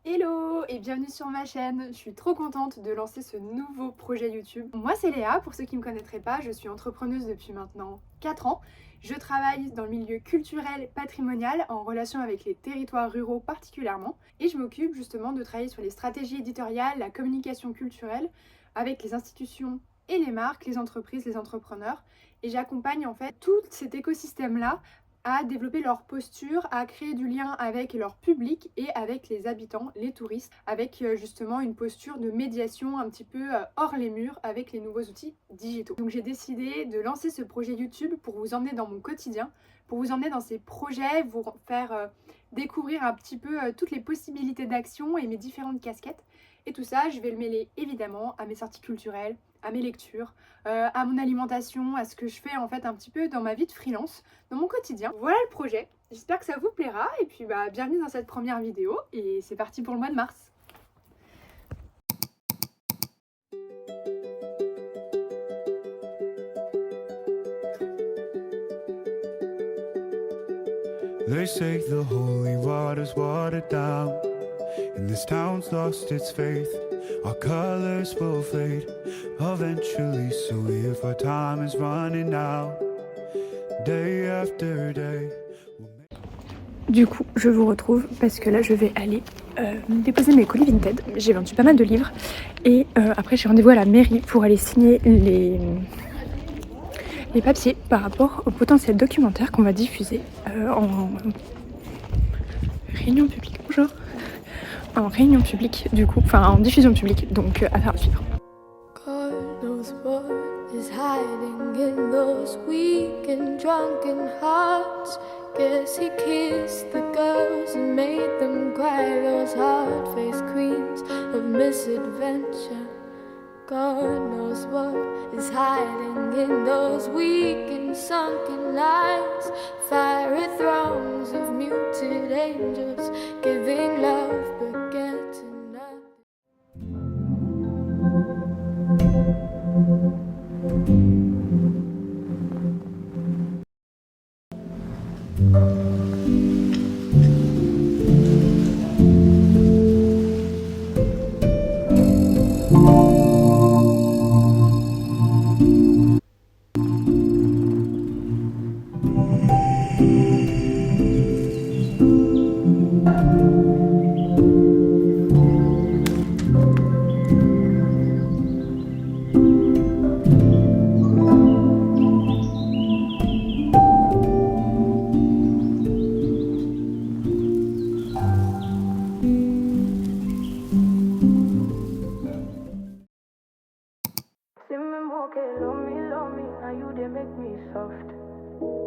Hello et bienvenue sur ma chaîne, je suis trop contente de lancer ce nouveau projet YouTube. Moi c'est Léa, pour ceux qui ne me connaîtraient pas, je suis entrepreneuse depuis maintenant 4 ans. Je travaille dans le milieu culturel patrimonial en relation avec les territoires ruraux particulièrement et je m'occupe justement de travailler sur les stratégies éditoriales, la communication culturelle avec les institutions et les marques, les entreprises, les entrepreneurs et j'accompagne en fait tout cet écosystème là à développer leur posture, à créer du lien avec leur public et avec les habitants, les touristes, avec justement une posture de médiation un petit peu hors les murs avec les nouveaux outils digitaux. Donc j'ai décidé de lancer ce projet YouTube pour vous emmener dans mon quotidien, pour vous emmener dans ces projets, vous faire découvrir un petit peu toutes les possibilités d'action et mes différentes casquettes. Et tout ça, je vais le mêler évidemment à mes sorties culturelles, à mes lectures, à mon alimentation, à ce que je fais en fait un petit peu dans ma vie de freelance, dans mon quotidien. Voilà le projet, j'espère que ça vous plaira et puis bienvenue dans cette première vidéo et c'est parti pour le mois de mars. They say the holy water's watered down, and this town's lost its faith. Our colors will fade eventually, so if our time is running out, day after day. Du coup, je vous retrouve parce que là je vais aller déposer mes colis Vinted. J'ai vendu pas mal de livres et après j'ai rendez-vous à la mairie pour aller signer les papiers par rapport au potentiel documentaire qu'on va diffuser en réunion publique. Bonjour. En réunion publique du coup, enfin en diffusion publique, donc affaire à suivre. God knows what is hiding in those weak and drunken hearts. Guess he kissed the girls and made them cry, those hard-faced queens of misadventure. God knows what is hiding in those weak and sunken lines. Fiery throngs of muted angels giving love but getting nothing.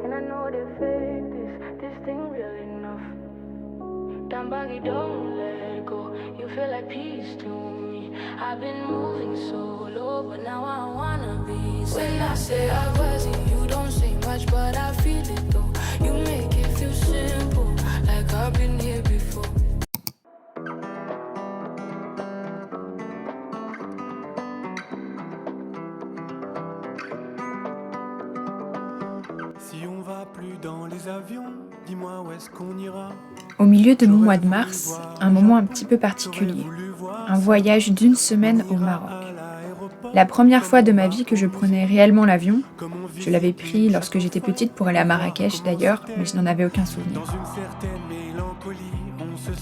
And I know they fake this thing real enough. Down baggy, don't let go. You feel like peace to me. I've been moving so low, but now I wanna be. When I say I wasn't, you don't say much, but I feel it though. You make it feel simple, like I've been here before. Au milieu de mon mois de mars, un moment un petit peu particulier, un voyage d'1 semaine au Maroc. La première fois de ma vie que je prenais réellement l'avion, je l'avais pris lorsque j'étais petite pour aller à Marrakech d'ailleurs, mais je n'en avais aucun souvenir.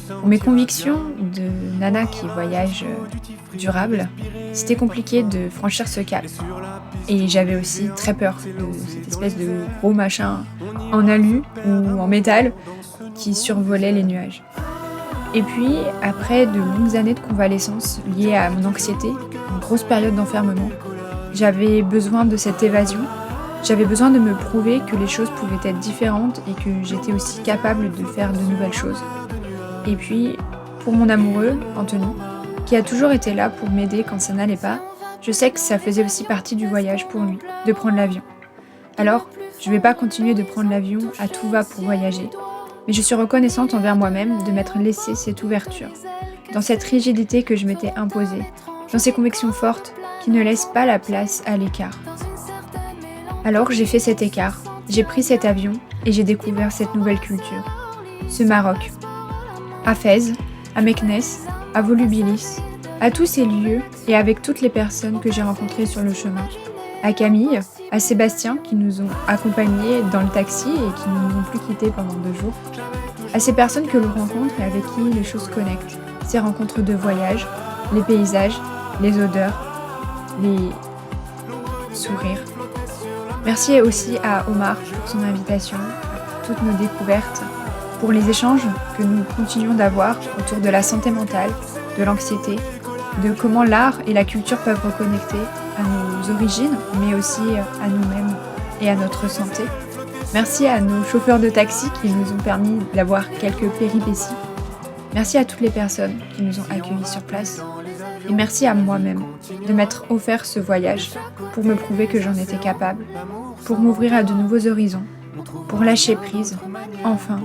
Pour mes convictions de nana qui voyage durable, c'était compliqué de franchir ce cap. Et j'avais aussi très peur de cette espèce de gros machin en alu ou en métal qui survolait les nuages. Et puis, après de longues années de convalescence liées à mon anxiété, une grosse période d'enfermement, j'avais besoin de cette évasion. J'avais besoin de me prouver que les choses pouvaient être différentes et que j'étais aussi capable de faire de nouvelles choses. Et puis, pour mon amoureux, Anthony, qui a toujours été là pour m'aider quand ça n'allait pas, je sais que ça faisait aussi partie du voyage pour lui, de prendre l'avion. Alors, je vais pas continuer de prendre l'avion à tout va pour voyager, mais je suis reconnaissante envers moi-même de m'être laissé cette ouverture, dans cette rigidité que je m'étais imposée, dans ces convictions fortes qui ne laissent pas la place à l'écart. Alors j'ai fait cet écart, j'ai pris cet avion et j'ai découvert cette nouvelle culture, ce Maroc. À Fès, à Meknes, à Volubilis, à tous ces lieux et avec toutes les personnes que j'ai rencontrées sur le chemin. À Camille, à Sébastien qui nous ont accompagnés dans le taxi et qui ne nous ont plus quittés pendant 2 jours. À ces personnes que l'on rencontre et avec qui les choses connectent. Ces rencontres de voyage, les paysages, les odeurs, les sourires. Merci aussi à Omar pour son invitation, pour toutes nos découvertes, pour les échanges que nous continuons d'avoir autour de la santé mentale, de l'anxiété, de comment l'art et la culture peuvent reconnecter à nos origines, mais aussi à nous-mêmes et à notre santé. Merci à nos chauffeurs de taxi qui nous ont permis d'avoir quelques péripéties. Merci à toutes les personnes qui nous ont accueillis sur place. Et merci à moi-même de m'être offert ce voyage pour me prouver que j'en étais capable, pour m'ouvrir à de nouveaux horizons, pour lâcher prise, enfin,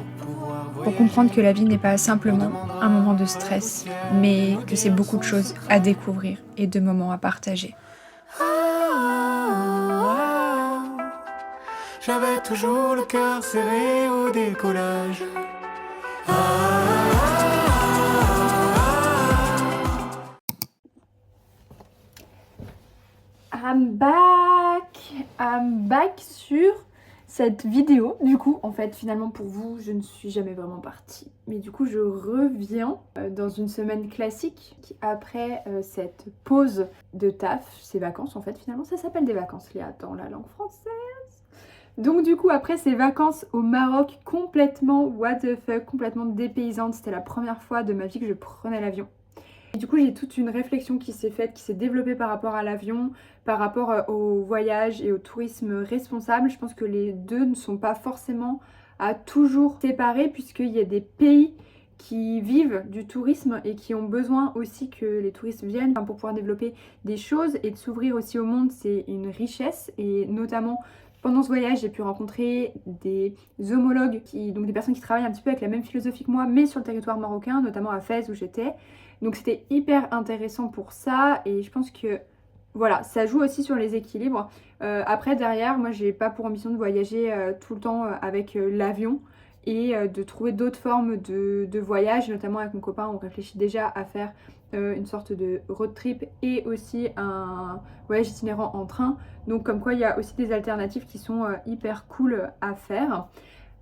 pour comprendre que la vie n'est pas simplement un moment de stress, mais que c'est beaucoup de choses à découvrir et de moments à partager. J'avais toujours le cœur serré au décollage. I'm back sur cette vidéo. Du coup, en fait, finalement pour vous, je ne suis jamais vraiment partie. Mais du coup, je reviens dans une semaine classique après cette pause de taf, ces vacances en fait, finalement, ça s'appelle des vacances, Léa, dans la langue française. Donc du coup, après ces vacances au Maroc, complètement what the fuck, complètement dépaysante, c'était la première fois de ma vie que je prenais l'avion. Et du coup, j'ai toute une réflexion qui s'est faite, qui s'est développée par rapport à l'avion, par rapport au voyage et au tourisme responsable. Je pense que les deux ne sont pas forcément à toujours séparer, puisqu'il y a des pays qui vivent du tourisme et qui ont besoin aussi que les touristes viennent pour pouvoir développer des choses et de s'ouvrir aussi au monde. C'est une richesse, et notamment pendant ce voyage, j'ai pu rencontrer des homologues, donc des personnes qui travaillent un petit peu avec la même philosophie que moi, mais sur le territoire marocain, notamment à Fès où j'étais. Donc c'était hyper intéressant pour ça, et je pense que voilà, ça joue aussi sur les équilibres. Après derrière, moi j'ai pas pour ambition de voyager tout le temps avec l'avion, et de trouver d'autres formes de voyage, notamment avec mon copain, on réfléchit déjà à faire une sorte de road trip et aussi un voyage itinérant en train. Donc comme quoi il y a aussi des alternatives qui sont hyper cool à faire.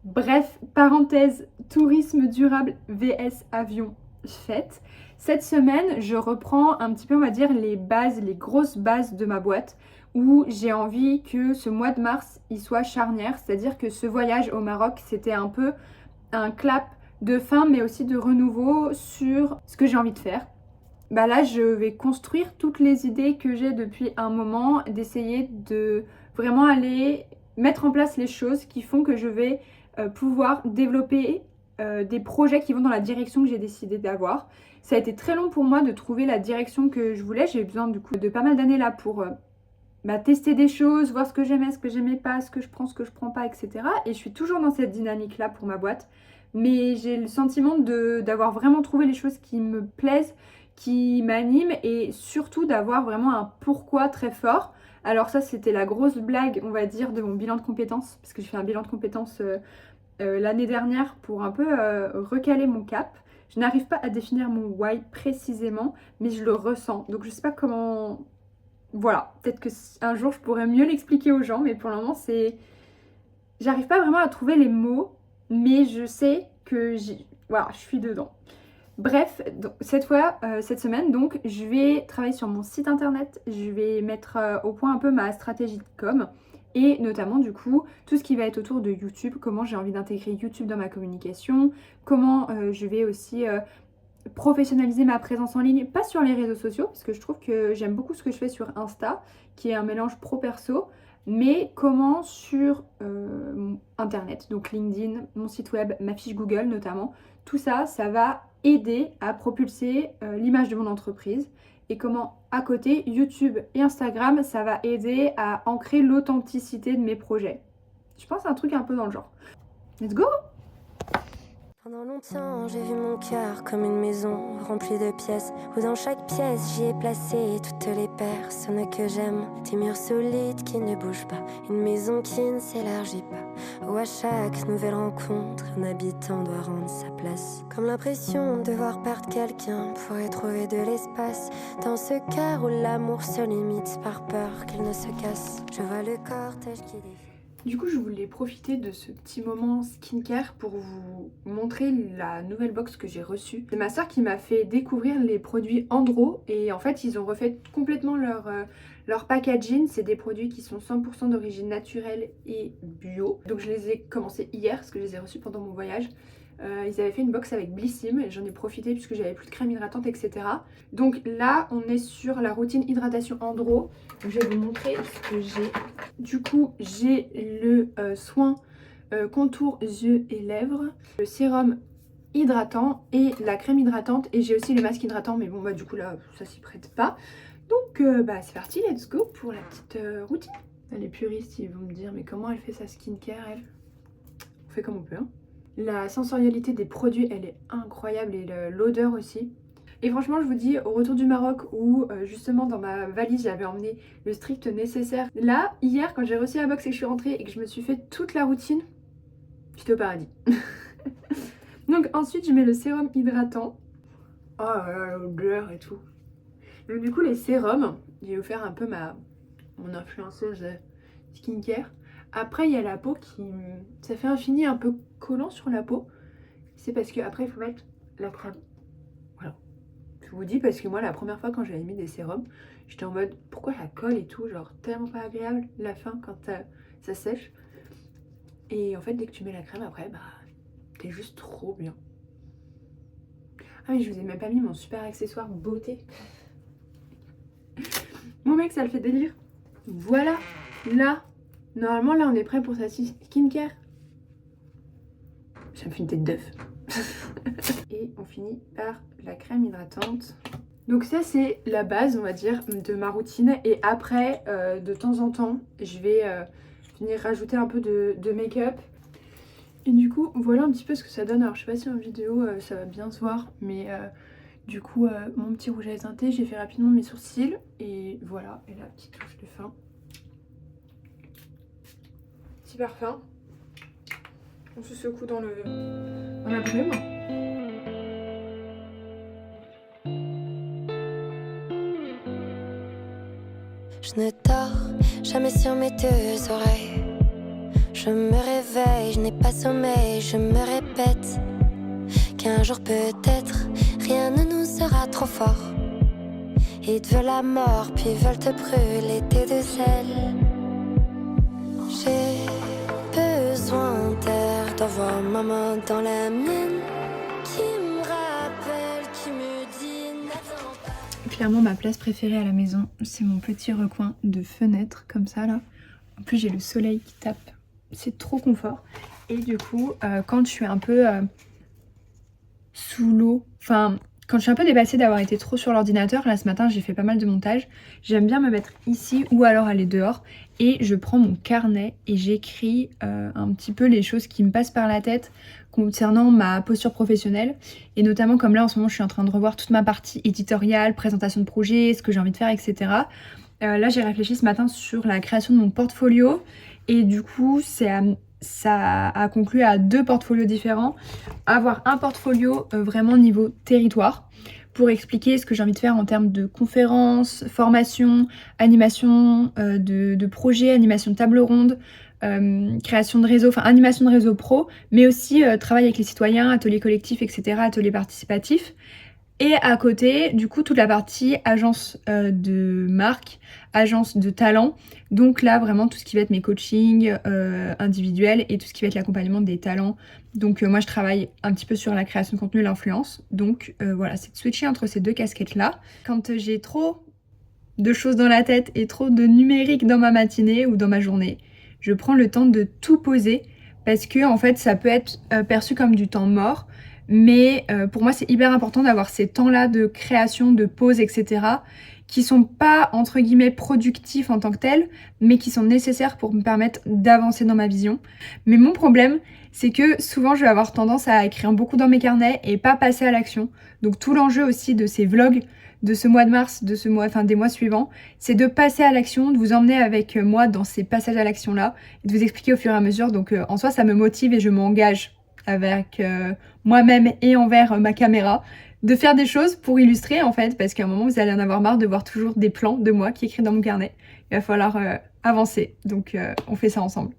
Bref, parenthèse, tourisme durable vs avion faite. Cette semaine, je reprends un petit peu, on va dire, les bases, les grosses bases de ma boîte, où j'ai envie que ce mois de mars, il soit charnière. C'est-à-dire que ce voyage au Maroc, c'était un peu un clap de fin, mais aussi de renouveau sur ce que j'ai envie de faire. Bah là, je vais construire toutes les idées que j'ai depuis un moment, d'essayer de vraiment aller mettre en place les choses qui font que je vais pouvoir développer des projets qui vont dans la direction que j'ai décidé d'avoir. Ça a été très long pour moi de trouver la direction que je voulais. J'ai eu besoin du coup de pas mal d'années là pour tester des choses, voir ce que j'aimais pas, ce que je prends pas, etc. Et je suis toujours dans cette dynamique là pour ma boîte. Mais j'ai le sentiment d'avoir vraiment trouvé les choses qui me plaisent, qui m'animent, et surtout d'avoir vraiment un pourquoi très fort. Alors ça, c'était la grosse blague, on va dire, de mon bilan de compétences, parce que j'ai fait un bilan de compétences l'année dernière pour un peu recaler mon cap. Je n'arrive pas à définir mon why précisément, mais je le ressens. Donc je sais pas comment... Voilà, peut-être qu'un jour je pourrais mieux l'expliquer aux gens, mais pour le moment j'arrive pas vraiment à trouver les mots, mais je sais que voilà, je suis dedans. Bref, donc, cette semaine, donc, je vais travailler sur mon site internet, je vais mettre au point un peu ma stratégie de com, et notamment du coup tout ce qui va être autour de YouTube, comment j'ai envie d'intégrer YouTube dans ma communication, comment je vais aussi professionnaliser ma présence en ligne, pas sur les réseaux sociaux, parce que je trouve que j'aime beaucoup ce que je fais sur Insta, qui est un mélange pro-perso, mais comment sur internet, donc LinkedIn, mon site web, ma fiche Google notamment, tout ça, ça va aider à propulser l'image de mon entreprise, et comment à côté YouTube et Instagram, ça va aider à ancrer l'authenticité de mes projets. Je pense à un truc un peu dans le genre. Let's go! Pendant longtemps, j'ai vu mon cœur comme une maison remplie de pièces, où dans chaque pièce j'y ai placé toutes les personnes que j'aime. Des murs solides qui ne bougent pas, une maison qui ne s'élargit pas, où à chaque nouvelle rencontre, un habitant doit rendre sa place. Comme l'impression de voir perdre quelqu'un pour y trouver de l'espace, dans ce cœur où l'amour se limite par peur qu'il ne se casse. Je vois le cortège qui défile. Du coup, je voulais profiter de ce petit moment skincare pour vous montrer la nouvelle box que j'ai reçue. C'est ma soeur qui m'a fait découvrir les produits Andro et en fait, ils ont refait complètement leur packaging. C'est des produits qui sont 100% d'origine naturelle et bio. Donc je les ai commencés hier parce que je les ai reçus pendant mon voyage. Ils avaient fait une box avec Blissim et j'en ai profité puisque j'avais plus de crème hydratante, etc. Donc là, on est sur la routine hydratation Andro. Donc, je vais vous montrer ce que j'ai. Du coup, j'ai le soin contour yeux et lèvres, le sérum hydratant et la crème hydratante. Et j'ai aussi le masque hydratant, mais bon, bah du coup là, ça s'y prête pas. Donc bah c'est parti, let's go pour la petite routine. Les puristes, ils vont me dire, mais comment elle fait sa skincare, elle? On fait comme on peut, hein. La sensorialité des produits, elle est incroyable et l'odeur aussi. Et franchement, je vous dis, au retour du Maroc où justement dans ma valise, j'avais emmené le strict nécessaire. Là, hier, quand j'ai reçu la box et que je suis rentrée et que je me suis fait toute la routine, j'étais au paradis. Donc ensuite, je mets le sérum hydratant. Oh là là, l'odeur et tout. Donc du coup, les sérums, j'ai offert un peu mon influenceuse skincare. Après, il y a la peau qui... ça fait un fini un peu collant sur la peau. C'est parce qu'après, il faut mettre la crème. Voilà. Je vous dis parce que moi, la première fois quand j'avais mis des sérums, j'étais en mode, pourquoi la colle et tout? Genre, tellement pas agréable la fin quand ça sèche. Et en fait, dès que tu mets la crème après, bah, t'es juste trop bien. Ah mais je vous ai même pas mis mon super accessoire beauté. Mon mec, ça le fait délire. Voilà, là. Normalement, là, on est prêt pour sa skincare. Ça me fait une tête d'œuf. Et on finit par la crème hydratante. Donc ça, c'est la base, on va dire, de ma routine. Et après, de temps en temps, je vais venir rajouter un peu de make-up. Et du coup, voilà un petit peu ce que ça donne. Alors, je sais pas si en vidéo, ça va bien se voir. Mais du coup, mon petit rouge à lèvres teinté, j'ai fait rapidement mes sourcils. Et voilà, et la petite touche de fin. Petit parfum. On se secoue dans la brume. Je ne dors jamais sur mes deux oreilles. Je me réveille, je n'ai pas sommeil. Je me répète qu'un jour peut-être rien ne nous sera trop fort. Ils te veulent la mort, puis veulent te brûler tes deux ailes. J'ai besoin d'air, d'avoir ma main dans la mienne, qui me rappelle, qui me dit n'attends pas. Clairement, ma place préférée à la maison, c'est mon petit recoin de fenêtre, comme ça là. En plus, j'ai le soleil qui tape, c'est trop confort. Et du coup, quand je suis un peu sous l'eau, enfin... Quand je suis un peu dépassée d'avoir été trop sur l'ordinateur, là ce matin j'ai fait pas mal de montage, j'aime bien me mettre ici ou alors aller dehors et je prends mon carnet et j'écris un petit peu les choses qui me passent par la tête concernant ma posture professionnelle et notamment comme là en ce moment je suis en train de revoir toute ma partie éditoriale, présentation de projet, ce que j'ai envie de faire, etc. Là j'ai réfléchi ce matin sur la création de mon portfolio et du coup ça a conclu à 2 portfolios différents. Avoir un portfolio vraiment niveau territoire pour expliquer ce que j'ai envie de faire en termes de conférences, formations, animation de projets, animation de table ronde, création de réseau, enfin animation de réseau pro, mais aussi travail avec les citoyens, ateliers collectifs, etc., ateliers participatifs. Et à côté, du coup, toute la partie agence de marque, agence de talent. Donc là, vraiment, tout ce qui va être mes coachings individuels et tout ce qui va être l'accompagnement des talents. Donc moi, je travaille un petit peu sur la création de contenu, l'influence. Donc voilà, c'est de switcher entre ces 2 casquettes-là. Quand j'ai trop de choses dans la tête et trop de numérique dans ma matinée ou dans ma journée, je prends le temps de tout poser parce que en fait, ça peut être perçu comme du temps mort. Mais pour moi, c'est hyper important d'avoir ces temps-là de création, de pause, etc. qui sont pas, entre guillemets, productifs en tant que tels, mais qui sont nécessaires pour me permettre d'avancer dans ma vision. Mais mon problème, c'est que souvent, je vais avoir tendance à écrire beaucoup dans mes carnets et pas passer à l'action. Donc tout l'enjeu aussi de ces vlogs, de ce mois de mars, de ce mois, enfin des mois suivants, c'est de passer à l'action, de vous emmener avec moi dans ces passages à l'action-là, et de vous expliquer au fur et à mesure. Donc en soi, ça me motive et je m'engage avec moi-même et envers ma caméra, de faire des choses pour illustrer en fait, parce qu'à un moment vous allez en avoir marre de voir toujours des plans de moi qui écrit dans mon carnet. Il va falloir avancer, donc on fait ça ensemble.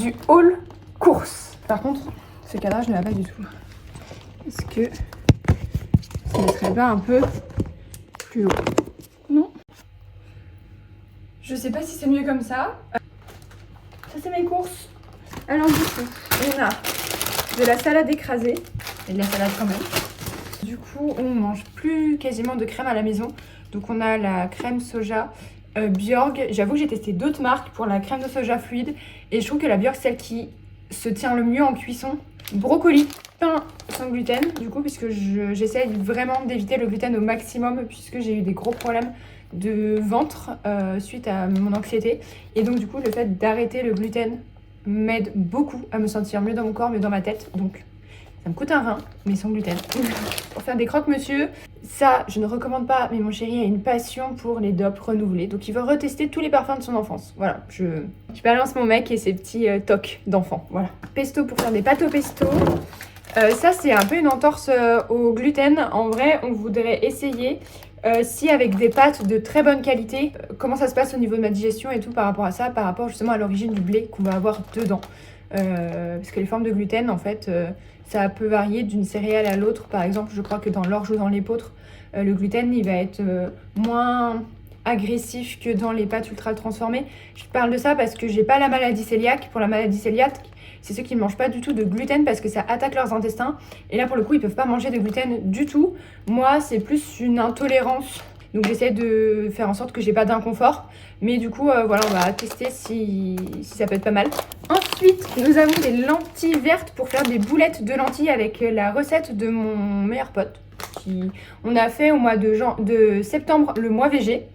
Du haul course. Par contre, ce cadrage ne va pas du tout. Est-ce que ça ne serait pas un peu plus haut? Non. Je sais pas si c'est mieux comme ça. Ça, c'est mes courses. Alors du coup, on a de la salade écrasée. Et de la salade quand même. Du coup, on mange plus quasiment de crème à la maison. Donc on a la crème soja Bjorg. J'avoue que j'ai testé d'autres marques pour la crème de soja fluide. Et je trouve que la Bjorg, c'est celle qui se tient le mieux en cuisson. Brocoli, pain sans gluten, du coup, puisque j'essaie vraiment d'éviter le gluten au maximum, puisque j'ai eu des gros problèmes de ventre suite à mon anxiété. Et donc, du coup, le fait d'arrêter le gluten m'aide beaucoup à me sentir mieux dans mon corps, mieux dans ma tête. Donc, ça me coûte un rein, mais sans gluten. Pour faire des croque-monsieur, ça, je ne recommande pas, mais mon chéri a une passion pour les dopes renouvelées. Donc, il veut retester tous les parfums de son enfance. Voilà, je balance mon mec et ses petits tocs d'enfant. Voilà. Pesto pour faire des pâtes au pesto. Ça, c'est un peu une entorse au gluten. En vrai, on voudrait essayer si avec des pâtes de très bonne qualité, comment ça se passe au niveau de ma digestion et tout par rapport à ça, par rapport justement à l'origine du blé qu'on va avoir dedans. Parce que les formes de gluten, en fait, ça peut varier d'une céréale à l'autre. Par exemple, je crois que dans l'orge ou dans l'épeautre, le gluten, il va être moins agressif que dans les pâtes ultra transformées. Je parle de ça parce que j'ai pas la maladie cœliaque. Pour la maladie cœliaque, c'est ceux qui ne mangent pas du tout de gluten parce que ça attaque leurs intestins. Et là, pour le coup, ils peuvent pas manger de gluten du tout. Moi, c'est plus une intolérance. Donc j'essaie de faire en sorte que j'ai pas d'inconfort. Mais du coup, voilà, on va tester si ça peut être pas mal. Ensuite, nous avons des lentilles vertes pour faire des boulettes de lentilles avec la recette de mon meilleur pote. On a fait au mois de septembre le mois végé.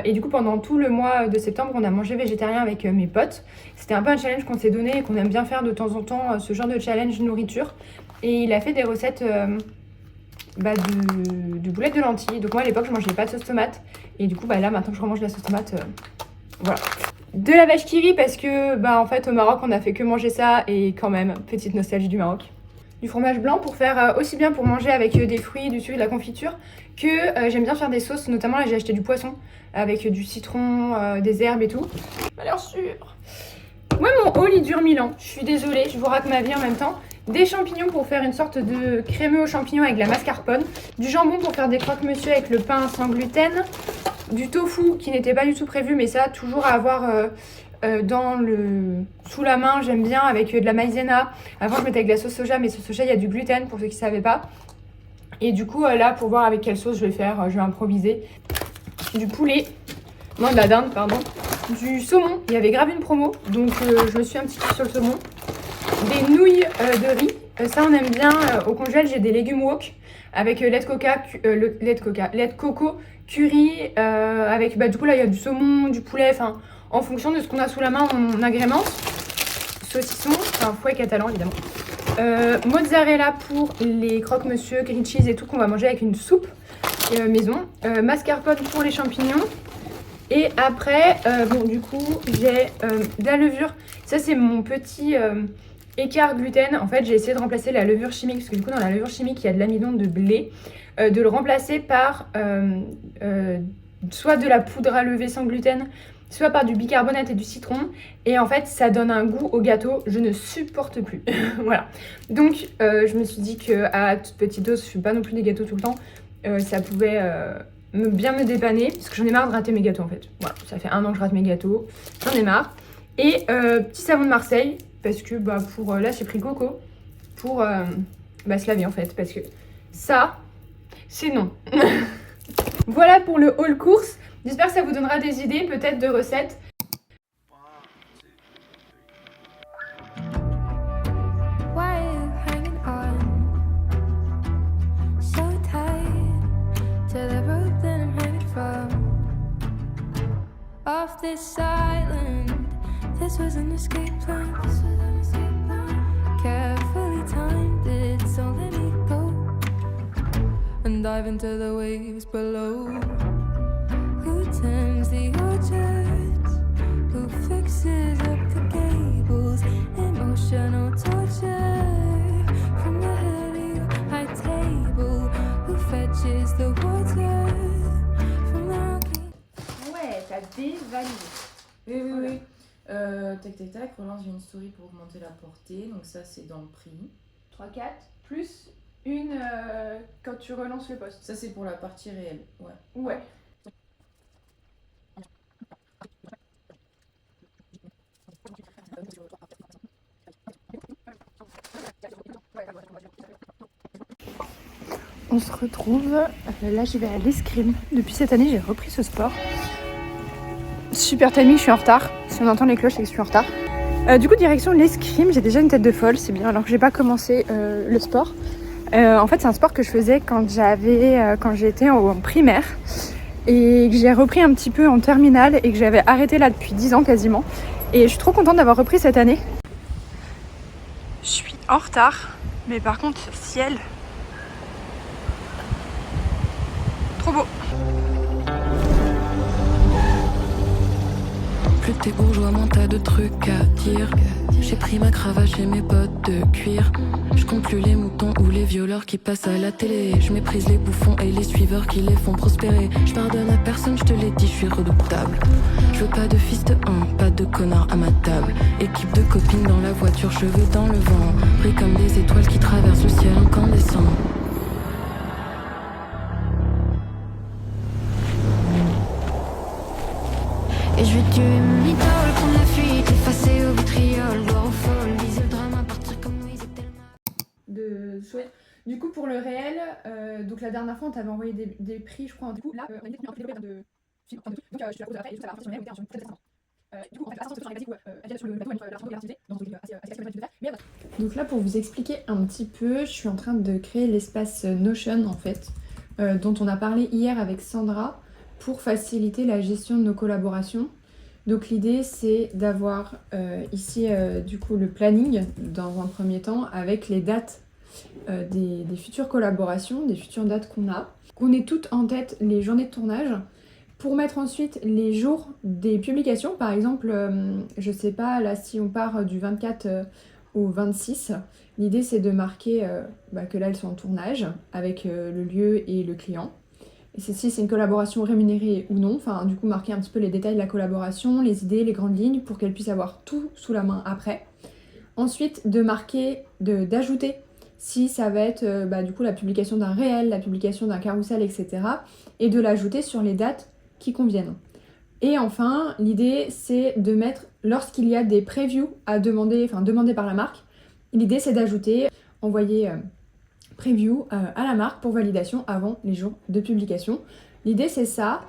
Et du coup, pendant tout le mois de septembre, on a mangé végétarien avec mes potes. C'était un peu un challenge qu'on s'est donné et qu'on aime bien faire de temps en temps, ce genre de challenge nourriture. Et il a fait des recettes de boulettes de lentilles. Donc moi, à l'époque, je mangeais pas de sauce tomate. Et du coup, là, maintenant que je remange la sauce tomate, voilà. De la vache qui rit parce que, en fait, au Maroc, on a fait que manger ça. Et quand même, petite nostalgie du Maroc. Du fromage blanc pour faire aussi bien pour manger avec des fruits, du sucre, de la confiture, que j'aime bien faire des sauces. Notamment, là, j'ai acheté du poisson avec du citron, des herbes et tout. Ça a l'air sûr. Ouais, mon haul, il dure 1000 ans. Je suis désolée, je vous raconte ma vie en même temps. Des champignons pour faire une sorte de crémeux aux champignons avec de la mascarpone. Du jambon pour faire des croque-monsieur avec le pain sans gluten. Du tofu qui n'était pas du tout prévu, mais ça, toujours à avoir sous la main, j'aime bien, avec de la maïzena. Avant, je mettais avec de la sauce soja, mais sauce soja, il y a du gluten pour ceux qui ne savaient pas. Et du coup, là, pour voir avec quelle sauce je vais faire, je vais improviser. Du poulet, non, de la dinde, pardon. Du saumon, il y avait grave une promo, donc je me suis un petit peu sur le saumon. Des nouilles de riz, ça on aime bien. Au congèle, j'ai des légumes wok avec lait de coco, curry, avec du coup là il y a du saumon, du poulet, enfin en fonction de ce qu'on a sous la main, on agrémente. Saucisson, enfin fouet catalan évidemment. Mozzarella pour les croque-monsieur, grilled cheese et tout qu'on va manger avec une soupe maison. Mascarpone pour les champignons. Et après, du coup, j'ai de la levure. Ça, c'est mon petit écart gluten. En fait, j'ai essayé de remplacer la levure chimique, parce que du coup, dans la levure chimique, il y a de l'amidon de blé. De le remplacer par soit de la poudre à lever sans gluten, soit par du bicarbonate et du citron. Et en fait, ça donne un goût au gâteau. Je ne supporte plus. Voilà. Donc, je me suis dit qu'à toute petite dose, je ne fais pas non plus des gâteaux tout le temps. Ça pouvait bien me dépanner. Parce que j'en ai marre de rater mes gâteaux en fait. Voilà, ça fait 1 an que je rate mes gâteaux. J'en ai marre. Et petit savon de Marseille. Parce que pour là, j'ai pris le coco. Pour se laver en fait. Parce que ça, c'est non. Voilà pour le haul course. J'espère que ça vous donnera des idées, peut-être de recettes. Why are you hanging on so tight to the rope that I'm hanging from? Off this island, this was an escape plan. Carefully timed it, so let me go and dive into the waves below. Who turns the oars? Who fixes up the cables? Emotional torture from the heavy high table. Who fetches the water from the rocky? Ouais, t'as dévalidé. Oui. Tac, relance, j'ai une story pour augmenter la portée. Donc ça, c'est dans le prix. 3, 4, plus une quand tu relances le poste. Ça, c'est pour la partie réelle. Ouais. Ouais. On se retrouve, là je vais à l'escrime. Depuis cette année j'ai repris ce sport. Super timing, je suis en retard. Si on entend les cloches c'est que je suis en retard. Du coup direction l'escrime, j'ai déjà une tête de folle, c'est bien alors que j'ai pas commencé le sport. En fait c'est un sport que je faisais quand j'étais en primaire. Et que j'ai repris un petit peu en terminale et que j'avais arrêté là depuis 10 ans quasiment. Et je suis trop contente d'avoir repris cette année. Je suis en retard, mais par contre ciel, trop beau. Plus t'es bourgeois, moins t'as de trucs à dire. J'ai pris ma cravache et mes bottes de cuir. Je compte plus les moutons ou les violeurs qui passent à la télé. Je méprise les bouffons et les suiveurs qui les font prospérer. Je pardonne à personne, je te l'ai dit, je suis redoutable. Je veux pas de fils de 1, pas de connard à ma table. Équipe de copines dans la voiture, cheveux dans le vent. Brille comme des étoiles qui traversent le ciel incandescent. Et je vais tuer mon idole, prendre la fuite, effacer au vitriol, voir au fol, viser le drame à partir comme Louise et Thelma. De chouette. Du coup pour le réel, donc la dernière fois on t'avait envoyé des prix je crois. Du coup là on a mis un prix de film. Donc je te la pose après et juste ça va partir sur le mail où t'es sur du coup en fait la sur les basiques où elle vient sur le bateau, elle montre la de l'activité dans un truc assez expérimental de faire. Mais donc là pour vous expliquer un petit peu, je suis en train de créer l'espace Notion en fait, dont on a parlé hier avec Sandra pour faciliter la gestion de nos collaborations. Donc l'idée c'est d'avoir ici du coup le planning dans un premier temps avec les dates des futures collaborations, des futures dates qu'on a. Qu'on ait toutes en tête les journées de tournage pour mettre ensuite les jours des publications. Par exemple, je sais pas, là si on part du 24 au 26, l'idée c'est de marquer que là elles sont en tournage avec le lieu et le client. Et si c'est une collaboration rémunérée ou non, enfin du coup marquer un petit peu les détails de la collaboration, les idées, les grandes lignes pour qu'elle puisse avoir tout sous la main après. Ensuite de marquer, d'ajouter si ça va être du coup la publication d'un réel, la publication d'un carrousel, etc. Et de l'ajouter sur les dates qui conviennent. Et enfin, l'idée c'est de mettre, lorsqu'il y a des previews à demander, enfin demandés par la marque, l'idée c'est d'ajouter, envoyer preview à la marque pour validation avant les jours de publication. L'idée c'est ça.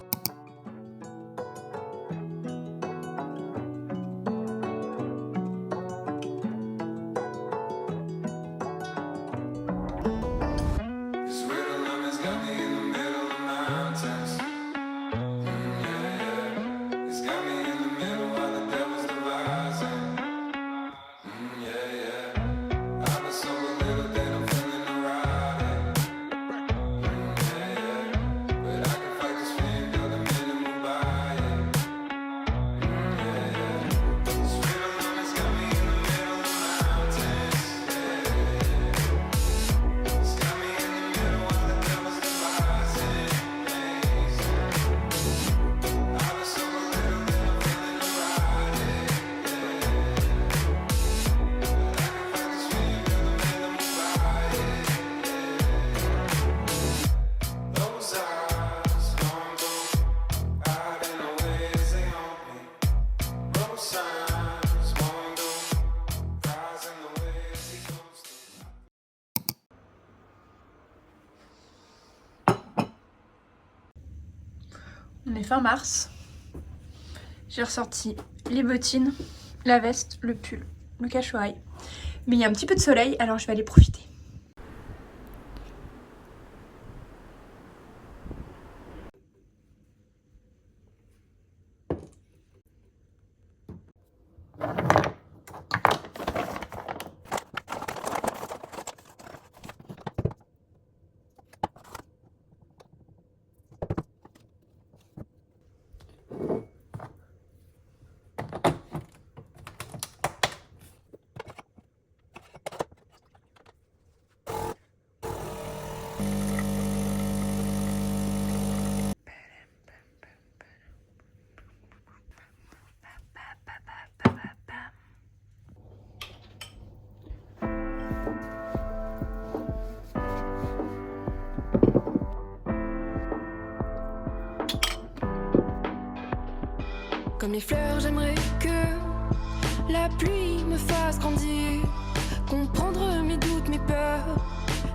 On est fin mars. J'ai ressorti les bottines, la veste, le pull, le cache-oreille. Mais il y a un petit peu de soleil, alors je vais aller profiter. Comme les fleurs, j'aimerais que la pluie me fasse grandir, comprendre mes doutes, mes peurs,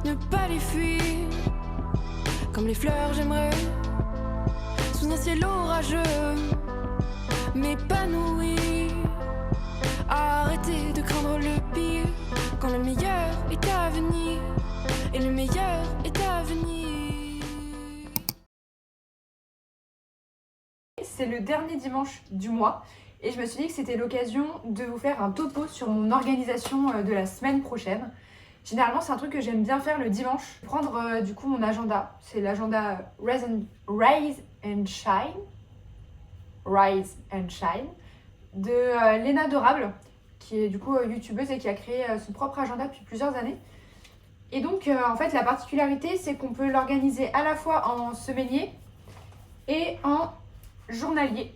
ne pas les fuir. Comme les fleurs, j'aimerais, sous un ciel orageux, m'épanouir, arrêter de craindre le pire, quand le meilleur est à venir, et le meilleur est à venir. C'est le dernier dimanche du mois et je me suis dit que c'était l'occasion de vous faire un topo sur mon organisation de la semaine prochaine. Généralement c'est un truc que j'aime bien faire le dimanche, prendre du coup mon agenda, c'est l'agenda Rise and Shine de Léna Dorable, qui est du coup youtubeuse et qui a créé son propre agenda depuis plusieurs années. Et donc en fait la particularité c'est qu'on peut l'organiser à la fois en semainier et en journalier.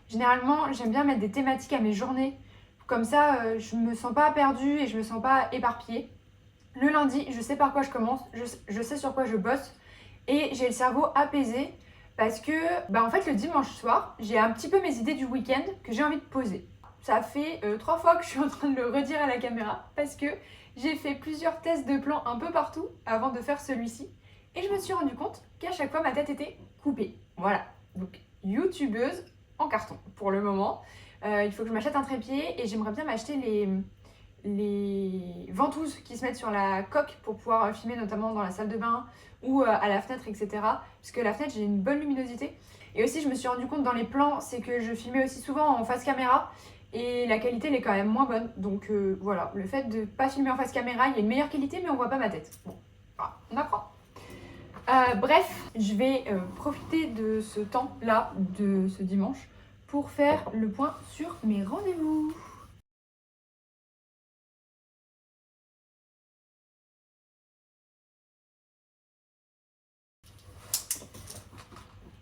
Généralement, j'aime bien mettre des thématiques à mes journées. Comme ça, je me sens pas perdue et je me sens pas éparpillée. Le lundi, je sais par quoi je commence, je sais sur quoi je bosse et j'ai le cerveau apaisé parce que, en fait, le dimanche soir, j'ai un petit peu mes idées du week-end que j'ai envie de poser. Ça fait 3 fois que je suis en train de le redire à la caméra parce que j'ai fait plusieurs tests de plans un peu partout avant de faire celui-ci et je me suis rendu compte qu'à chaque fois, ma tête était coupée. Voilà. Donc, youtubeuse en carton pour le moment. Il faut que je m'achète un trépied et j'aimerais bien m'acheter les ventouses qui se mettent sur la coque pour pouvoir filmer notamment dans la salle de bain ou à la fenêtre, etc. Parce que la fenêtre, j'ai une bonne luminosité. Et aussi, je me suis rendu compte dans les plans, c'est que je filmais aussi souvent en face caméra et la qualité, elle est quand même moins bonne. Donc voilà, le fait de ne pas filmer en face caméra, il y a une meilleure qualité, mais on voit pas ma tête. Bon, voilà, on apprend. Bref, je vais profiter de ce temps-là, de ce dimanche, pour faire le point sur mes rendez-vous.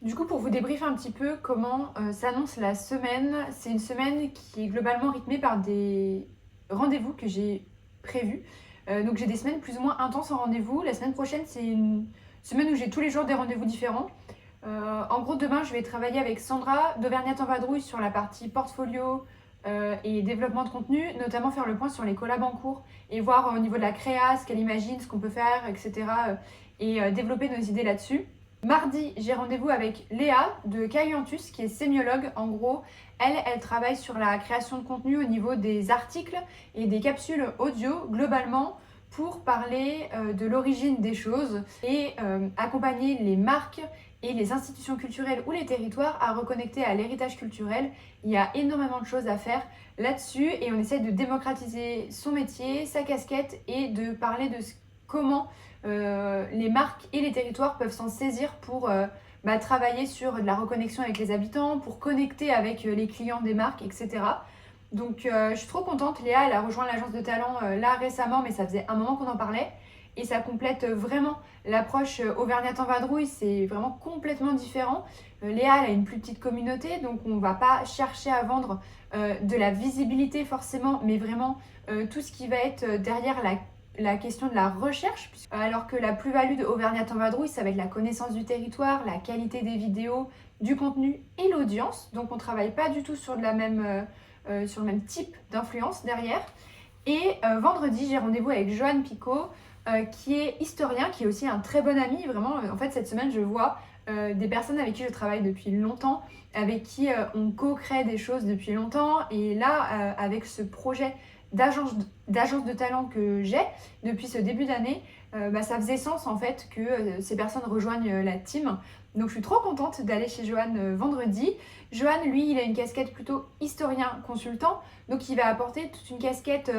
Du coup, pour vous débriefer un petit peu comment s'annonce la semaine, c'est une semaine qui est globalement rythmée par des rendez-vous que j'ai prévus. Donc j'ai des semaines plus ou moins intenses en rendez-vous. La semaine prochaine, c'est une semaine où j'ai tous les jours des rendez-vous différents. En gros, demain, je vais travailler avec Sandra d'Auvergnat en Vadrouille sur la partie portfolio et développement de contenu, notamment faire le point sur les collabs en cours et voir au niveau de la créa, ce qu'elle imagine, ce qu'on peut faire, etc. Et développer nos idées là-dessus. Mardi, j'ai rendez-vous avec Léa de Caillantus, qui est sémiologue. En gros, elle travaille sur la création de contenu au niveau des articles et des capsules audio, globalement, pour parler de l'origine des choses et accompagner les marques et les institutions culturelles ou les territoires à reconnecter à l'héritage culturel. Il y a énormément de choses à faire là-dessus et on essaie de démocratiser son métier, sa casquette et de parler de comment les marques et les territoires peuvent s'en saisir pour travailler sur de la reconnexion avec les habitants, pour connecter avec les clients des marques, etc. Donc je suis trop contente. Léa, elle a rejoint l'agence de talent là récemment, mais ça faisait un moment qu'on en parlait. Et ça complète vraiment l'approche Auvergnat en Vadrouille, c'est vraiment complètement différent. Léa, elle a une plus petite communauté, donc on ne va pas chercher à vendre de la visibilité forcément, mais vraiment tout ce qui va être derrière la question de la recherche. Alors que la plus-value de Auvergnat en Vadrouille, ça va être la connaissance du territoire, la qualité des vidéos, du contenu et l'audience. Donc on ne travaille pas du tout sur le même type d'influence derrière. Et vendredi, j'ai rendez-vous avec Johan Picot, qui est historien, qui est aussi un très bon ami. Vraiment, en fait, cette semaine, je vois des personnes avec qui je travaille depuis longtemps, avec qui on co-crée des choses depuis longtemps. Et là, avec ce projet d'agence de talent que j'ai depuis ce début d'année, ça faisait sens en fait que ces personnes rejoignent la team. Donc je suis trop contente d'aller chez Johan vendredi. Johan, lui, il a une casquette plutôt historien consultant, donc il va apporter toute une casquette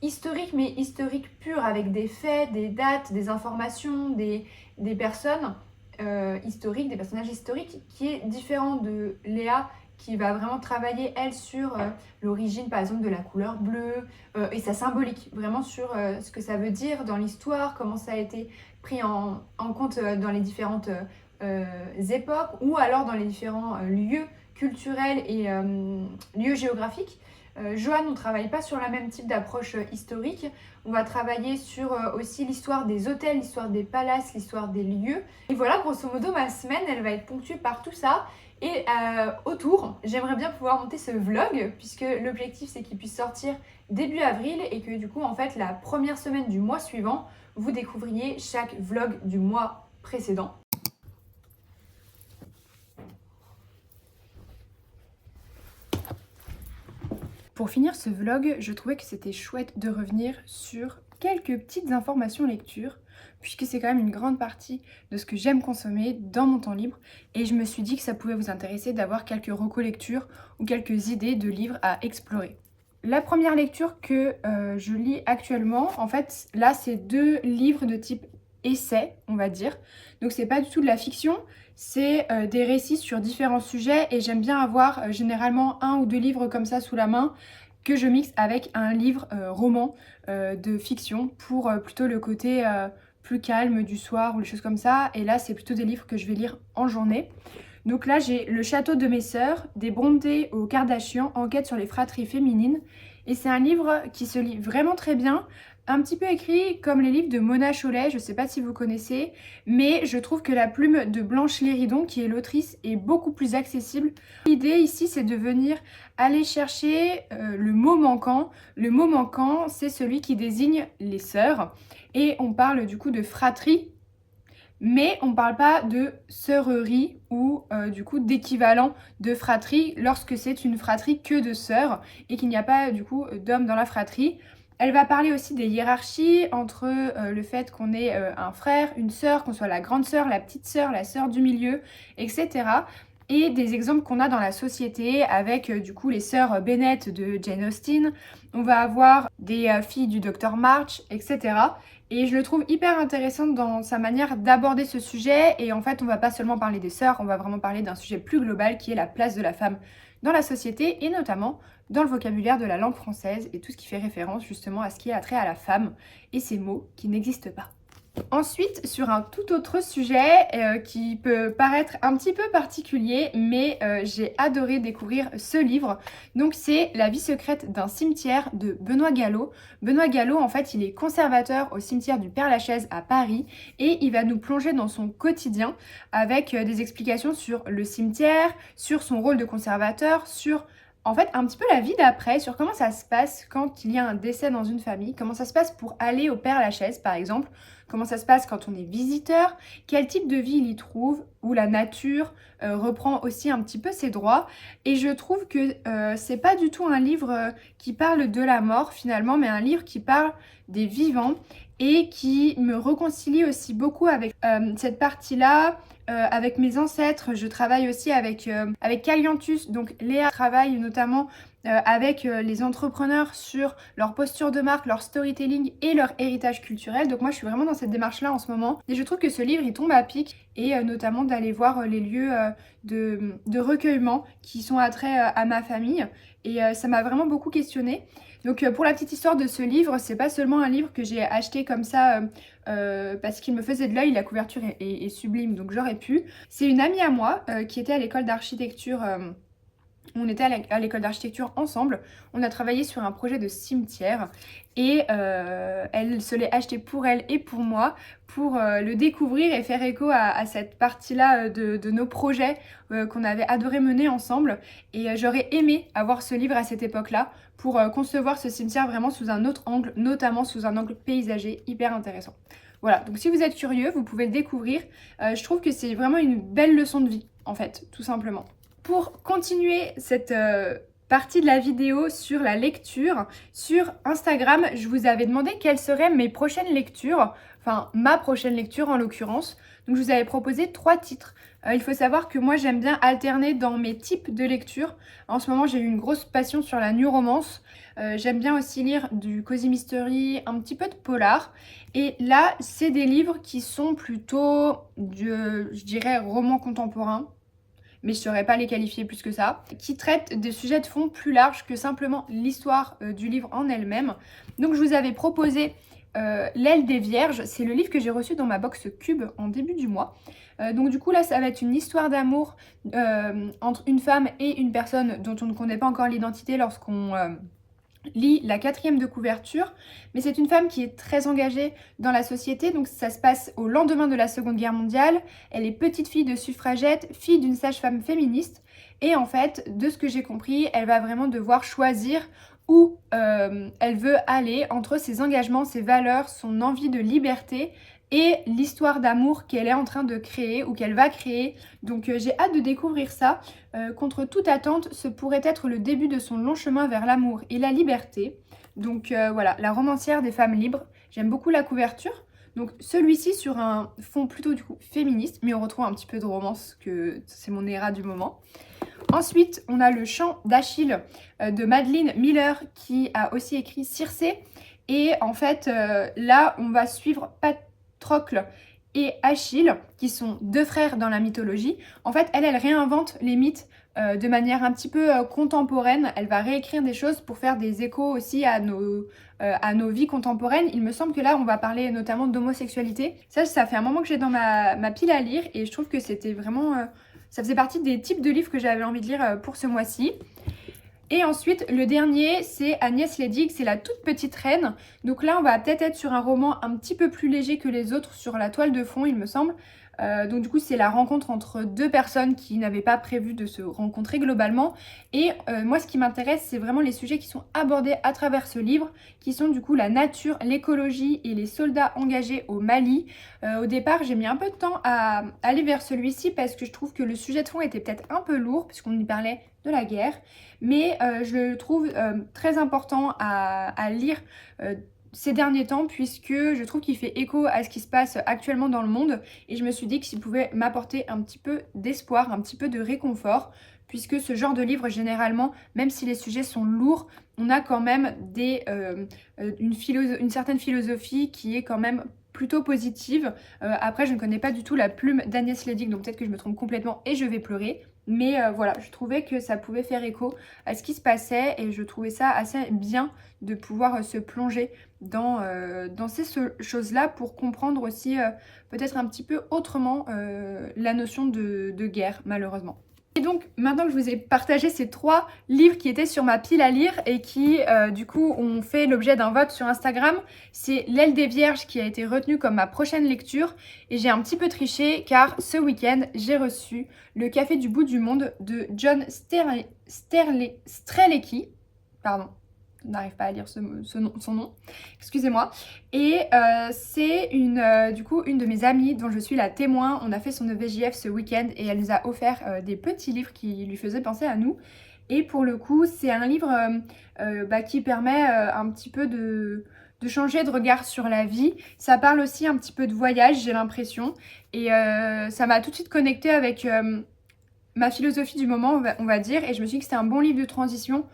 historique, mais historique pure, avec des faits, des dates, des informations, des personnes historiques, des personnages historiques, qui est différent de Léa, qui va vraiment travailler, elle, sur l'origine, par exemple, de la couleur bleue et sa symbolique, vraiment sur ce que ça veut dire dans l'histoire, comment ça a été pris en compte dans les différentes époques, ou alors dans les différents lieux culturels et lieux géographiques. Johan, on ne travaille pas sur le même type d'approche historique. On va travailler sur aussi l'histoire des hôtels, l'histoire des palaces, l'histoire des lieux. Et voilà, grosso modo, ma semaine, elle va être ponctuée par tout ça. Et autour, j'aimerais bien pouvoir monter ce vlog, puisque l'objectif, c'est qu'il puisse sortir début avril et que du coup, en fait, la première semaine du mois suivant, vous découvriez chaque vlog du mois précédent. Pour finir ce vlog, je trouvais que c'était chouette de revenir sur quelques petites informations lecture, puisque c'est quand même une grande partie de ce que j'aime consommer dans mon temps libre, et je me suis dit que ça pouvait vous intéresser d'avoir quelques reco-lectures ou quelques idées de livres à explorer. La première lecture que je lis actuellement, en fait, là, c'est 2 livres de type essai, on va dire. Donc c'est pas du tout de la fiction, c'est des récits sur différents sujets, et j'aime bien avoir généralement 1 ou 2 livres comme ça sous la main que je mixe avec un livre roman de fiction pour plutôt le côté plus calme du soir ou les choses comme ça. Et là, c'est plutôt des livres que je vais lire en journée. Donc là, j'ai Le château de mes sœurs, des Brontë aux Kardashian, enquête sur les fratries féminines. Et c'est un livre qui se lit vraiment très bien, un petit peu écrit comme les livres de Mona Chollet, je ne sais pas si vous connaissez, mais je trouve que la plume de Blanche Léridon, qui est l'autrice, est beaucoup plus accessible. L'idée ici, c'est de venir aller chercher le mot manquant. Le mot manquant, c'est celui qui désigne les sœurs, et on parle du coup de fratrie, mais on ne parle pas de sœurerie ou du coup d'équivalent de fratrie lorsque c'est une fratrie que de sœurs et qu'il n'y a pas du coup d'hommes dans la fratrie. Elle va parler aussi des hiérarchies entre le fait qu'on ait un frère, une sœur, qu'on soit la grande sœur, la petite sœur, la sœur du milieu, etc. Et des exemples qu'on a dans la société avec du coup les sœurs Bennet de Jane Austen. On va avoir des filles du Dr March, etc. Et je le trouve hyper intéressant dans sa manière d'aborder ce sujet. Et en fait, on va pas seulement parler des sœurs, on va vraiment parler d'un sujet plus global qui est la place de la femme dans la société et notamment dans le vocabulaire de la langue française et tout ce qui fait référence justement à ce qui est attrait à la femme et ces mots qui n'existent pas. Ensuite, sur un tout autre sujet qui peut paraître un petit peu particulier, mais j'ai adoré découvrir ce livre. Donc c'est La vie secrète d'un cimetière de Benoît Gallo. Benoît Gallo, en fait, il est conservateur au cimetière du Père-Lachaise à Paris et il va nous plonger dans son quotidien avec des explications sur le cimetière, sur son rôle de conservateur, sur en fait un petit peu la vie d'après, sur comment ça se passe quand il y a un décès dans une famille, comment ça se passe pour aller au Père-Lachaise par exemple, comment ça se passe quand on est visiteur, quel type de vie il y trouve, où la nature reprend aussi un petit peu ses droits. Et je trouve que c'est pas du tout un livre qui parle de la mort finalement, mais un livre qui parle des vivants et qui me réconcilie aussi beaucoup avec cette partie-là. Avec mes ancêtres, je travaille aussi avec Caliantus, donc Léa travaille notamment avec les entrepreneurs sur leur posture de marque, leur storytelling et leur héritage culturel. Donc moi je suis vraiment dans cette démarche-là en ce moment. Et je trouve que ce livre il tombe à pic et notamment d'aller voir les lieux de recueillement qui sont attraits à ma famille. Et ça m'a vraiment beaucoup questionnée. Donc pour la petite histoire de ce livre, c'est pas seulement un livre que j'ai acheté comme ça parce qu'il me faisait de l'œil, la couverture est sublime, donc j'aurais pu. C'est une amie à moi qui était à l'école d'architecture. On était à l'école d'architecture ensemble, on a travaillé sur un projet de cimetière et elle se l'est acheté pour elle et pour moi pour le découvrir et faire écho à cette partie-là de nos projets qu'on avait adoré mener ensemble. Et j'aurais aimé avoir ce livre à cette époque-là pour concevoir ce cimetière vraiment sous un autre angle, notamment sous un angle paysager hyper intéressant. Voilà, donc si vous êtes curieux, vous pouvez le découvrir. Je trouve que c'est vraiment une belle leçon de vie, en fait, tout simplement. Pour continuer cette partie de la vidéo sur la lecture, sur Instagram, je vous avais demandé quelles seraient mes prochaines lectures, enfin ma prochaine lecture en l'occurrence. Donc je vous avais proposé 3 titres. Il faut savoir que moi j'aime bien alterner dans mes types de lecture. En ce moment j'ai eu une grosse passion sur la new romance. J'aime bien aussi lire du cozy mystery, un petit peu de polar. Et là c'est des livres qui sont plutôt, je dirais, romans contemporains. Mais je ne saurais pas les qualifier plus que ça, qui traitent des sujets de fond plus larges que simplement l'histoire du livre en elle-même. Donc je vous avais proposé L'aile des vierges, c'est le livre que j'ai reçu dans ma box Cube en début du mois. Donc du coup là ça va être une histoire d'amour entre une femme et une personne dont on ne connaît pas encore l'identité lorsqu'on lit la 4e de couverture, mais c'est une femme qui est très engagée dans la société, donc ça se passe au lendemain de la Seconde Guerre mondiale. Elle est petite fille de suffragette, fille d'une sage-femme féministe, et en fait, de ce que j'ai compris, elle va vraiment devoir choisir où elle veut aller entre ses engagements, ses valeurs, son envie de liberté et l'histoire d'amour qu'elle est en train de créer ou qu'elle va créer. Donc j'ai hâte de découvrir ça. Contre toute attente, ce pourrait être le début de son long chemin vers l'amour et la liberté. Donc voilà, la romancière des femmes libres. J'aime beaucoup la couverture. Donc celui-ci sur un fond plutôt du coup féministe, mais on retrouve un petit peu de romance, que c'est mon éra du moment. Ensuite, on a Le Chant d'Achille de Madeline Miller qui a aussi écrit Circé. Et en fait, là, on va suivre Patrocle et Achille, qui sont 2 frères dans la mythologie. En fait, elle réinvente les mythes de manière un petit peu contemporaine. Elle va réécrire des choses pour faire des échos aussi à nos vies contemporaines. Il me semble que là, on va parler notamment d'homosexualité. Ça fait un moment que j'ai dans ma pile à lire et je trouve que c'était vraiment... ça faisait partie des types de livres que j'avais envie de lire pour ce mois-ci. Et ensuite, le dernier, c'est Agnès Ledig, c'est La toute petite reine. Donc là, on va peut-être être sur un roman un petit peu plus léger que les autres sur la toile de fond, il me semble. Donc du coup, c'est la rencontre entre 2 personnes qui n'avaient pas prévu de se rencontrer globalement. Et moi, ce qui m'intéresse, c'est vraiment les sujets qui sont abordés à travers ce livre, qui sont du coup la nature, l'écologie et les soldats engagés au Mali. Au départ, j'ai mis un peu de temps à aller vers celui-ci parce que je trouve que le sujet de fond était peut-être un peu lourd, puisqu'on y parlait de la guerre. Mais je le trouve très important à lire ces derniers temps, puisque je trouve qu'il fait écho à ce qui se passe actuellement dans le monde, et je me suis dit que s'il pouvait m'apporter un petit peu d'espoir, un petit peu de réconfort, puisque ce genre de livre, généralement, même si les sujets sont lourds, on a quand même une certaine philosophie qui est quand même plutôt positive. Après, je ne connais pas du tout la plume d'Agnès Ledig, donc peut-être que je me trompe complètement et je vais pleurer. Mais voilà, je trouvais que ça pouvait faire écho à ce qui se passait et je trouvais ça assez bien de pouvoir se plonger dans ces choses-là pour comprendre aussi peut-être un petit peu autrement la notion de guerre, malheureusement. Et donc, maintenant que je vous ai partagé ces 3 livres qui étaient sur ma pile à lire et qui, du coup, ont fait l'objet d'un vote sur Instagram, c'est L'aile des vierges qui a été retenu comme ma prochaine lecture. Et j'ai un petit peu triché car ce week-end, j'ai reçu Le Café du bout du monde de John Strzelecki. Pardon. Je n'arrive pas à lire son nom, excusez-moi. Et c'est du coup une de mes amies dont je suis la témoin. On a fait son EVJF ce week-end et elle nous a offert des petits livres qui lui faisaient penser à nous. Et pour le coup, c'est un livre qui permet un petit peu de changer de regard sur la vie. Ça parle aussi un petit peu de voyage, j'ai l'impression. Et ça m'a tout de suite connectée avec ma philosophie du moment, on va dire. Et je me suis dit que c'était un bon livre de transition.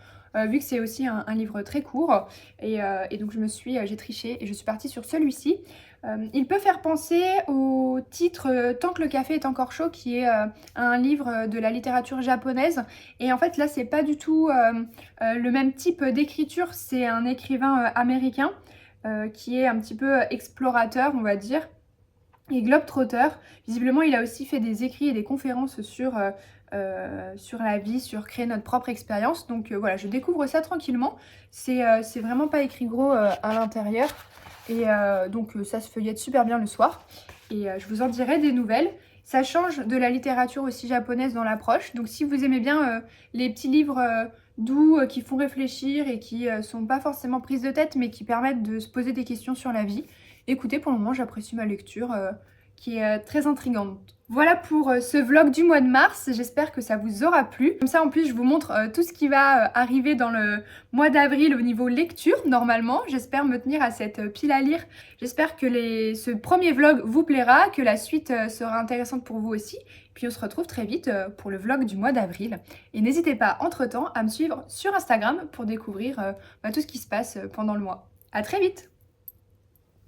Vu que c'est aussi un livre très court. Et donc j'ai triché et je suis partie sur celui-ci. Il peut faire penser au titre Tant que le café est encore chaud, qui est un livre de la littérature japonaise. Et en fait là c'est pas du tout le même type d'écriture. C'est un écrivain américain qui est un petit peu explorateur, on va dire, et globe-trotter. Visiblement il a aussi fait des écrits et des conférences sur la vie, sur créer notre propre expérience. Donc voilà, je découvre ça tranquillement. C'est vraiment pas écrit gros à l'intérieur. Et donc ça se feuillette super bien le soir. Et je vous en dirai des nouvelles. Ça change de la littérature aussi japonaise dans l'approche. Donc si vous aimez bien les petits livres doux qui font réfléchir et qui sont pas forcément prises de tête, mais qui permettent de se poser des questions sur la vie, Écoutez, pour le moment, j'apprécie ma lecture qui est très intrigante. Voilà pour ce vlog du mois de mars, j'espère que ça vous aura plu. Comme ça en plus je vous montre tout ce qui va arriver dans le mois d'avril au niveau lecture normalement. J'espère me tenir à cette pile à lire. J'espère que ce premier vlog vous plaira, que la suite sera intéressante pour vous aussi. Puis on se retrouve très vite pour le vlog du mois d'avril. Et n'hésitez pas entre temps à me suivre sur Instagram pour découvrir tout ce qui se passe pendant le mois. À très vite!